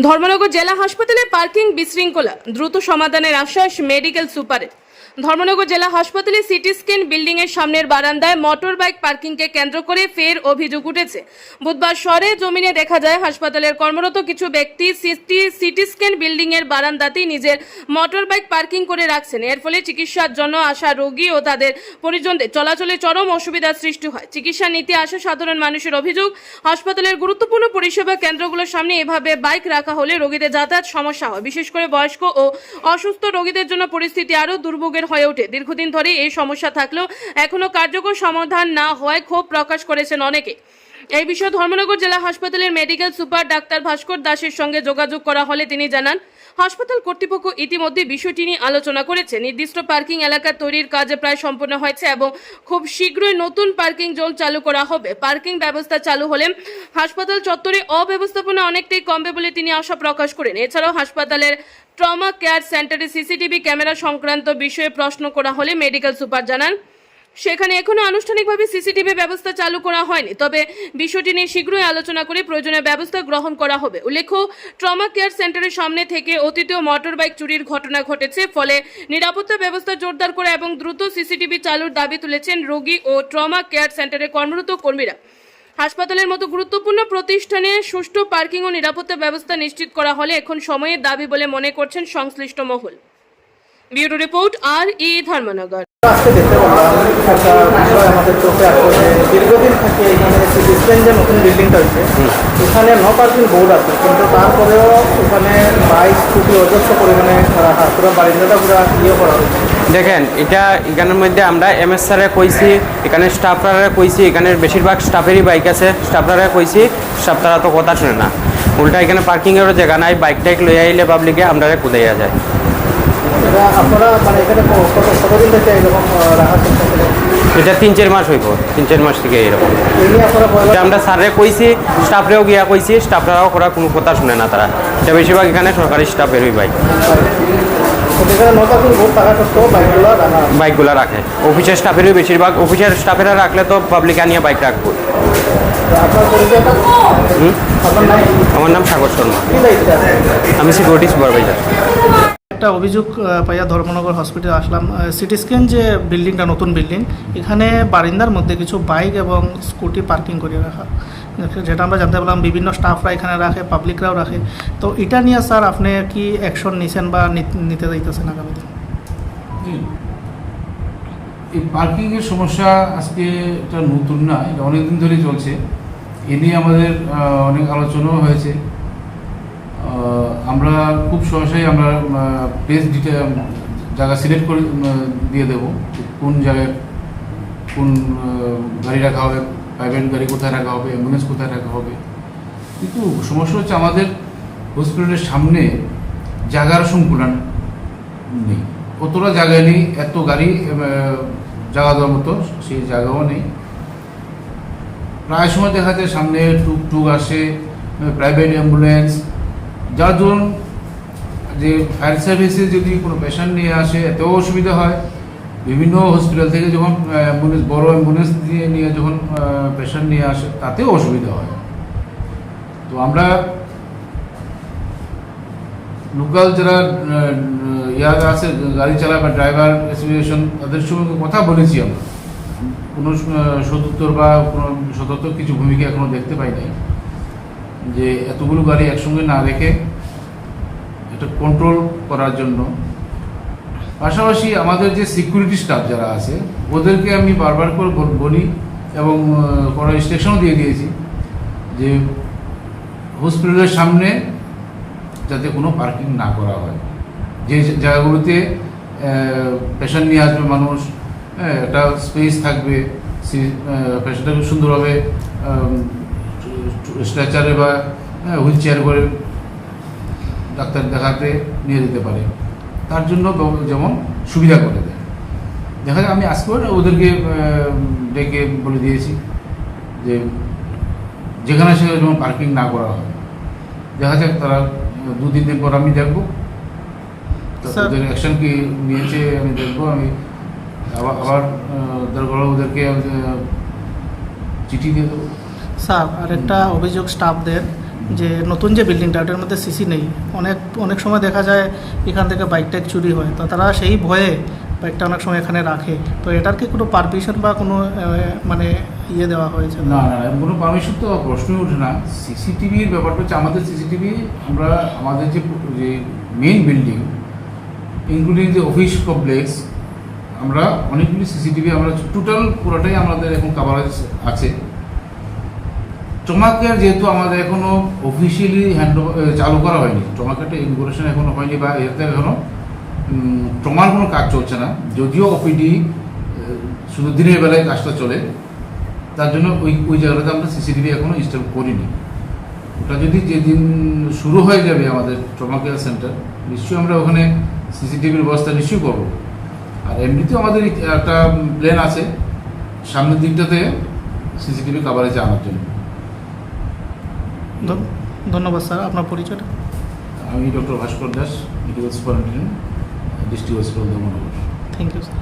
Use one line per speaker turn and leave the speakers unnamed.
ধর্মনগর জেলা হাসপাতালে পার্কিং বিশৃঙ্খলা দ্রুত সমাধানের আশ্বাস মেডিকেল সুপারের। ধর্মনগর জেলা হাসপাতালে সিটি স্ক্যান বিল্ডিং এর সামনের বারান্দায় মোটর বাইক পার্কিংকে কেন্দ্র করে ফের অভিযোগ উঠেছে। বুধবার সরেজমিনে দেখা যায় হাসপাতালের কর্মরত কিছু ব্যক্তি সিটি স্ক্যান বিল্ডিং এর বারান্দাতেই নিজের মোটর বাইক পার্কিং করে রাখছেন। এর ফলে চিকিৎসার জন্য আসা রোগী ও তাদের পরিজনদের চলাচলে চরম অসুবিধার সৃষ্টি হয়। চিকিৎসা নিতে আসা সাধারণ মানুষের অভিযোগ, হাসপাতালের গুরুত্বপূর্ণ পরিষেবা কেন্দ্রগুলোর সামনে এভাবে বাইক রাখা হলে রোগীদের যাতায়াত সমস্যা হয়। বিশেষ করে বয়স্ক ও অসুস্থ রোগীদের জন্য পরিস্থিতি আরও দুর্ভোগের হয়ে ওঠে। দীর্ঘদিন ধরে এই সমস্যা থাকলেও এখনো কার্যকর সমাধান না হওয়ায় ক্ষোভ প্রকাশ করেছেন অনেকে। এই বিষয়ে ধর্মনগর জেলা হাসপাতালের মেডিকেল সুপার ডাক্তার ভাস্কর দাসের সঙ্গে যোগাযোগ করা হলে তিনি জানান, হাসপাতাল কর্তৃপক্ষ ইতিমধ্যে বিষয়টি নিয়ে আলোচনা করেছে। নির্দিষ্ট পার্কিং এলাকা তৈরির কাজ প্রায় সম্পন্ন হয়েছে এবং খুব শীঘ্রই নতুন পার্কিং জোন চালু করা হবে। পার্কিং ব্যবস্থা চালু হলে হাসপাতাল চত্বরে অব্যবস্থাপনা অনেকটাই কমবে বলে তিনি আশা প্রকাশ করেন। এছাড়াও হাসপাতালের ট্রমা কেয়ার সেন্টারে সিসিটিভি ক্যামেরা সংক্রান্ত বিষয়ে প্রশ্ন করা হলে মেডিকেল সুপার জানান, সেখানে এখনো আনুষ্ঠানিকভাবে সিসিটিভি ব্যবস্থা চালু করা হয়নি, তবে বিষয়টি নিয়ে শীঘ্রই আলোচনা করে প্রয়োজনীয় ব্যবস্থা গ্রহণ করা হবে। উল্লেখ্য, ট্রমা কেয়ার সেন্টারের সামনে থেকে অতীতেও মোটর বাইক চুরির ঘটনা ঘটেছে। ফলে নিরাপত্তা ব্যবস্থা জোরদার করে এবং দ্রুত সিসিটিভি চালুর দাবি তুলেছেন রোগী ও ট্রমা কেয়ার সেন্টারে কর্মরত কর্মীরা। হাসপাতালের মতো গুরুত্বপূর্ণ প্রতিষ্ঠানে সুষ্ঠু পার্কিং ও নিরাপত্তা ব্যবস্থা নিশ্চিত করা হলে এখন সময়ের দাবি বলে মনে করছেন সংশ্লিষ্ট মহল। Bureau report, RE Dharmanagar.
আজকে দেখতে পেলাম একটা বিষয় আমাদের চোখে আসলে দীর্ঘদিন থেকে এখানে সিটি স্ক্যান যে নতুন বিল্ডিংটা হচ্ছে এখানে নো পার্কিং বোর্ড আছে, কিন্তু তারপরেও এখানে বাইক স্কুটি অজস্র পরিমাণে রাখা, পুরো বারিন্দাটা পুরো করা হচ্ছে।
দেখেন, এখানের মধ্যে আমরা MS স্যারে কইছি, এখানে স্টাফরা কইছি, এখানে বেশিরভাগ স্টাফেরই বাইক আছে, স্টাফরা কইছি, স্টাফরা তো কথা শুনে না। উল্টা এখানে পার্কিংয়েরও জায়গা নাই, বাইক টাইক লইয়া আইলে পাবলিকে আমরা কোথায় যায়।
আপনারা মানে এখানে কতদিন থেকে এরকম রাখার চেষ্টা করেন?
এটা 3-4 মাস হইব, 3-4 মাস থেকে এরকম। এটা আমরা স্যারে কইছি, স্টাফরেও গিয়া কইছি, স্টাফরাও করা কোনো কথা শুনে না তারা। এটা বেশিরভাগ এখানে সরকারি স্টাফেরই বাইক, বাইকগুলো রাখে। অফিসের স্টাফেরই বেশিরভাগ, অফিসের স্টাফেরা রাখলে তো পাবলিক আনিয়ে বাইক রাখবো। আমার নাম সাগর শর্মা, আমি সিকিউরিটি সুপারভাইজার।
একটা অভিযোগ পাইয়া ধর্মনগর হসপিটালে আসলাম। সিটি স্ক্যান যে বিল্ডিংটা, নতুন বিল্ডিং, এখানে বারিন্দার মধ্যে কিছু বাইক এবং স্কুটি পার্কিং করে রাখা, যেটা আমরা জানতে পারলাম বিভিন্ন স্টাফরা এখানে রাখে, পাবলিকরাও রাখে। তো এটা নিয়ে স্যার আপনি কি অ্যাকশন নিছেন বা নিতে যাইতেছেন আগামী দিন?
এই পার্কিংয়ের সমস্যা আজকে এটা নতুন না, এটা অনেকদিন ধরেই চলছে। এ নিয়ে আমাদের অনেক আলোচনাও হয়েছে। আমরা খুব সহসাই আমরা প্লেস জায়গা সিলেক্ট করে দিয়ে দেবো, কোন জায়গায় কোন গাড়ি রাখা হবে, প্রাইভেট গাড়ি কোথায় রাখা হবে, অ্যাম্বুলেন্স কোথায় রাখা হবে। কিন্তু সমস্যা হচ্ছে আমাদের হসপিটালের সামনে জায়গার সংকুলন নেই, অতটা জায়গা নেই, এত গাড়ি জায়গা দেওয়ার মতো সেই জায়গাও নেই। প্রায় সময় দেখা যায় সামনে টুকটুক আসে, প্রাইভেট অ্যাম্বুলেন্স, যার জন্য যে ফায়ার সার্ভিসে যদি কোনো পেশেন্ট নিয়ে আসে এতেও অসুবিধা হয়। বিভিন্ন হসপিটাল থেকে যখন অ্যাম্বুলেন্স, বড় অ্যাম্বুলেন্স নিয়ে যখন পেশেন্ট নিয়ে আসে তাতেও অসুবিধা হয়। তো আমরা লোকাল যারা ইয়ারা আছে, গাড়ি চালায় বা ড্রাইভার অ্যাসোসিয়েশন, তাদের সঙ্গে কথা বলেছি। আমরা কোনো সদুত্তর বা কোনো সদুত্তর কিছু ভূমিকা এখনও দেখতে পাই নাই, যে এতগুলো গাড়ি একসঙ্গে না রেখে এটা কন্ট্রোল করার জন্য। পাশাপাশি আমাদের যে সিকিউরিটি স্টাফ যারা আছে ওদেরকে আমি বারবার করে বলি এবং কোনো ইনস্ট্রাকশনও দিয়ে দিয়েছি যে হসপিটালের সামনে যাতে কোনো পার্কিং না করা হয়। যে জায়গাগুলোতে পেশেন্ট নিয়ে আসবে মানুষ, একটা স্পেস থাকবে, পেশেন্টটাকে সুন্দরভাবে স্ট্রেচারে বা হুইল চেয়ার করে ডাক্তার দেখাতে নিয়ে যেতে পারে, তার জন্য যেমন সুবিধা করে দেয়। দেখা যায় আমি আজকেও ওদেরকে ডেকে বলে দিয়েছি যে যেখানে সেখানে যেমন পার্কিং না করা হয়। দেখা যাক তারা 2-3 দিন পর আমি দেখবো ওদের অ্যাকশন কি নিয়েছে, আমি দেখবো। আমি আবার দরকার ওদেরকে চিঠি দিয়ে দেবো।
স্যার, আরেকটা অভিযোগ স্টাফদের যে নতুন যে বিল্ডিংটা ওটার মধ্যে সিসি নেই, অনেক সময় দেখা যায় এখান থেকে বাইক টাইক চুরি হয়, তো তারা সেই ভয়ে বাইকটা অনেক সময় এখানে রাখে। তো এটার কি কোনো পারমিশন বা কোনো মানে ইয়ে দেওয়া হয়েছে?
না না না, কোনো পারমিশন তো প্রশ্নই ওঠে না। সিসিটিভির ব্যাপারটা হচ্ছে আমাদের সিসিটিভি, আমরা আমাদের যে মেইন বিল্ডিং ইনক্লুডিং যে অফিস কমপ্লেক্স, আমরা অনেকগুলি সিসিটিভি আমরা টোটাল পুরোটাই আমাদের এখন কাভারেজ আছে। ট্রমা কেয়ার যেহেতু আমাদের এখনও অফিসিয়ালি চালু করা হয়নি, ট্রমা কেয়ারটা ইনগুরেশন এখনও হয়নি বা এতে এখনও ট্রমার কোনো কাজ চলছে না, যদিও ওপিডি শুধু দিনের বেলায় কাজটা চলে, তার জন্য ওই জায়গাটাতে আমরা সিসিটিভি এখনও ইনস্টল করিনি। ওটা যদি যেদিন শুরু হয়ে যাবে আমাদের ট্রমা কেয়ার সেন্টার, নিশ্চয়ই আমরা ওখানে সিসিটিভির ব্যবস্থা নিশ্চয়ই করবো। আর এমনিতেও আমাদের একটা প্ল্যান আছে সামনের দিকটাতে সিসিটিভি কাভারেজে আনার জন্য।
ধন্যবাদ স্যার। আপনার পরিচয়টা?
আমি doctor Bhaskar Das, medical superintendent, district hospital Dharmanagar.
Thank you sir.